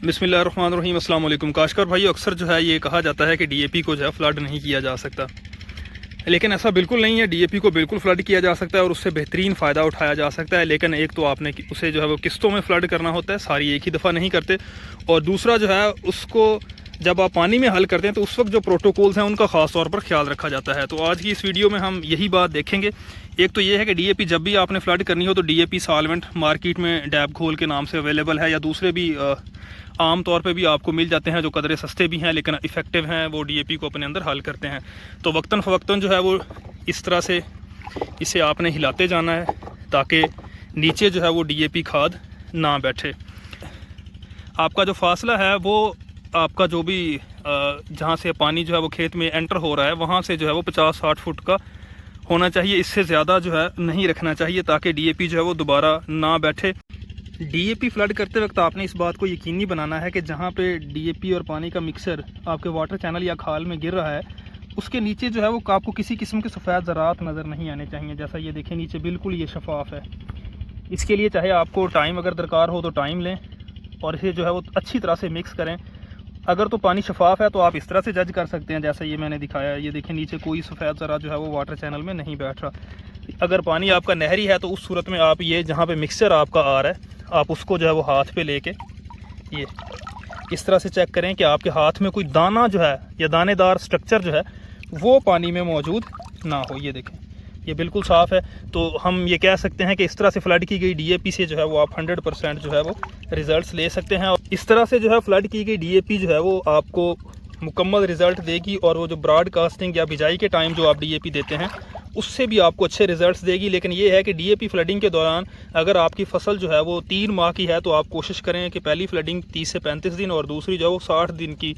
बिस्मिल्लाहिर्रहमानिर्रहीम, अस्सलाम वालेकुम। काशकार भाई, अक्सर जो है ये कहा जाता है कि डीएपी को जो है फ्लड नहीं किया जा सकता, लेकिन ऐसा बिल्कुल नहीं है। डीएपी को बिल्कुल फ्लड किया जा सकता है और उससे बेहतरीन फ़ायदा उठाया जा सकता है। लेकिन एक तो आपने उसे जो है वो किस्तों में फ्लड करना होता है, सारी एक ही दफ़ा नहीं करते। और दूसरा जो है उसको जब आप पानी में हल करते हैं तो उस वक्त जो प्रोटोकॉल्स हैं उनका ख़ास तौर पर ख्याल रखा जाता है। तो आज की इस वीडियो में हम यही बात देखेंगे। एक तो ये है कि डीएपी जब भी आपने फ्लड करनी हो तो डीएपी सॉल्वेंट मार्केट में डैब घोल के नाम से अवेलेबल है, या दूसरे भी आम तौर पे भी आपको मिल जाते हैं जो कदरे सस्ते भी हैं लेकिन इफ़ेक्टिव हैं, वो डीएपी को अपने अंदर हल करते हैं। तो वक्तन फ़वक्तन जो है वो इस तरह से इसे आपने हिलाते जाना है ताकि नीचे जो है वो डीएपी खाद ना बैठे। आपका जो फासला है वो आपका जो भी जहाँ से पानी जो है वो खेत में एंटर हो रहा है वहाँ से जो है वो 50-60 फुट का होना चाहिए। इससे ज़्यादा जो है नहीं रखना चाहिए ताकि डीएपी जो है वो दोबारा ना बैठे। डीएपी फ्लड करते वक्त आपने इस बात को यकीनी बनाना है कि जहाँ पे डीएपी और पानी का मिक्सर आपके वाटर चैनल या खाल में गिर रहा है उसके नीचे जो है वो आपको किसी किस्म के सफ़ेद ज़रात नज़र नहीं आने चाहिए। जैसा ये देखें, नीचे बिल्कुल ये शफाफ है। इसके लिए चाहे आपको टाइम अगर दरकार हो तो टाइम लें और इसे जो है वो अच्छी तरह से मिक्स करें। अगर तो पानी शफाफ है तो आप इस तरह से जज कर सकते हैं जैसा ये मैंने दिखाया है। ये देखें, नीचे कोई सफ़ेद ज़रा जो है वो वाटर चैनल में नहीं बैठ रहा। अगर पानी आपका नहरी है तो उस सूरत में आप ये जहाँ पे मिक्सचर आपका आ रहा है आप उसको जो है वो हाथ पे लेके ये इस तरह से चेक करें कि आपके हाथ में कोई दाना जो है या दानेदार स्ट्रक्चर जो है वो पानी में मौजूद ना हो। ये देखें, ये बिल्कुल साफ़ है। तो हम ये कह सकते हैं कि इस तरह से फ्लड की गई डीएपी से जो है वो आप 100% जो है वो रिज़ल्ट्स ले सकते हैं। और इस तरह से जो है फ्लड की गई डीएपी जो है वो आपको मुकम्मल रिज़ल्ट देगी और वो जो ब्रॉडकास्टिंग या बिजाई के टाइम जो आप डीएपी देते हैं उससे भी आपको अच्छे रिजल्ट्स देगी। लेकिन ये है कि डीएपी फ्लडिंग के दौरान अगर आपकी फसल जो है वो 3 माह की है तो आप कोशिश करें कि पहली फ्लडिंग 30 से 35 दिन और दूसरी जो है वो 60 दिन की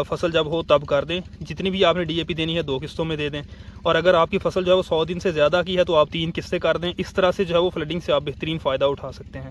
फसल जब हो तब कर दें। जितनी भी आपने डीएपी देनी है 2 किस्तों में दे दें। और अगर आपकी फसल जो है वो 100 दिन से ज़्यादा की है तो आप 3 किस्तें कर दें। इस तरह से जो है वो फ्लडिंग से आप बेहतरीन फ़ायदा उठा सकते हैं।